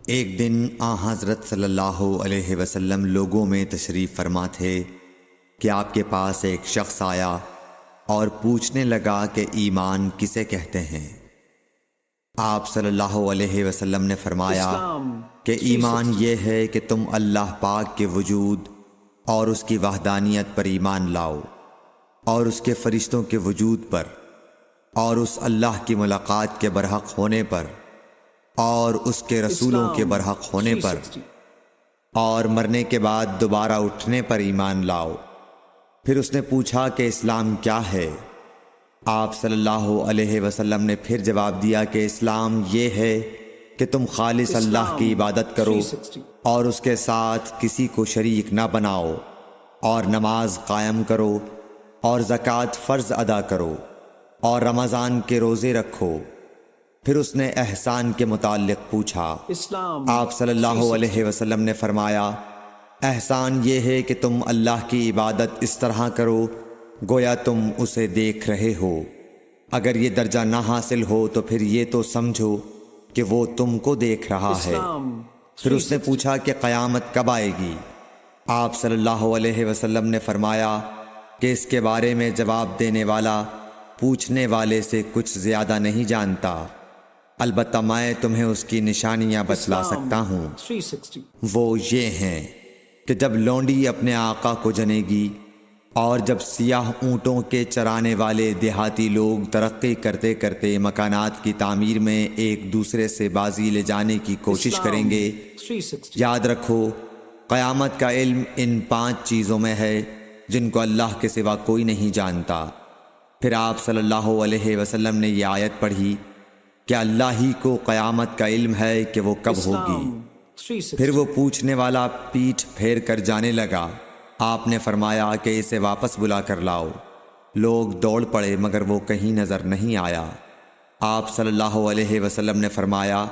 ایک دن حضرت صلی اللہ علیہ وسلم لوگوں میں تشریف فرما تھے کہ آپ کے پاس ایک شخص آیا اور پوچھنے لگا کہ ایمان کسے کہتے ہیں۔ آپ صلی اللہ علیہ وسلم نے فرمایا کہ ایمان یہ ہے کہ تم اللہ پاک کے وجود اور اس کی وحدانیت پر ایمان لاؤ، اور اس کے فرشتوں کے وجود پر، اور اس اللہ کی ملاقات کے برحق ہونے پر، اور اس کے رسولوں کے برحق ہونے پر، اور مرنے کے بعد دوبارہ اٹھنے پر ایمان لاؤ۔ پھر اس نے پوچھا کہ اسلام کیا ہے؟ آپ صلی اللہ علیہ وسلم نے پھر جواب دیا کہ اسلام یہ ہے کہ تم خالص اللہ کی عبادت کرو اور اس کے ساتھ کسی کو شریک نہ بناؤ، اور نماز قائم کرو، اور زکوٰۃ فرض ادا کرو، اور رمضان کے روزے رکھو۔ پھر اس نے احسان کے متعلق پوچھا۔ آپ صلی اللہ علیہ وسلم نے فرمایا، احسان یہ ہے کہ تم اللہ کی عبادت اس طرح کرو گویا تم اسے دیکھ رہے ہو۔ اگر یہ درجہ نہ حاصل ہو تو پھر یہ تو سمجھو کہ وہ تم کو دیکھ رہا ہے۔ پھر اس نے پوچھا کہ قیامت کب آئے گی؟ آپ صلی اللہ علیہ وسلم نے فرمایا کہ اس کے بارے میں جواب دینے والا پوچھنے والے سے کچھ زیادہ نہیں جانتا، البتہ میں تمہیں اس کی نشانیاں بتلا سکتا ہوں۔ وہ یہ ہیں کہ جب لونڈی اپنے آقا کو جنے گی، اور جب سیاہ اونٹوں کے چرانے والے دیہاتی لوگ ترقی کرتے کرتے مکانات کی تعمیر میں ایک دوسرے سے بازی لے جانے کی کوشش کریں گے، یاد رکھو قیامت کا علم ان 5 چیزوں میں ہے جن کو اللہ کے سوا کوئی نہیں جانتا۔ پھر آپ صلی اللہ علیہ وسلم نے یہ آیت پڑھی کہ اللہ ہی کو قیامت کا علم ہے کہ وہ کب ہوگی۔ پھر وہ پوچھنے والا پیٹھ پھیر کر جانے لگا۔ آپ نے فرمایا کہ اسے واپس بلا کر لاؤ۔ لوگ دوڑ پڑے مگر وہ کہیں نظر نہیں آیا۔ آپ صلی اللہ علیہ وسلم نے فرمایا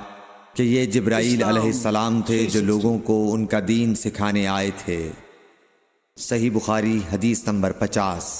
کہ یہ جبرائیل علیہ السلام تھے جو لوگوں کو ان کا دین سکھانے آئے تھے۔ صحیح بخاری حدیث نمبر 50۔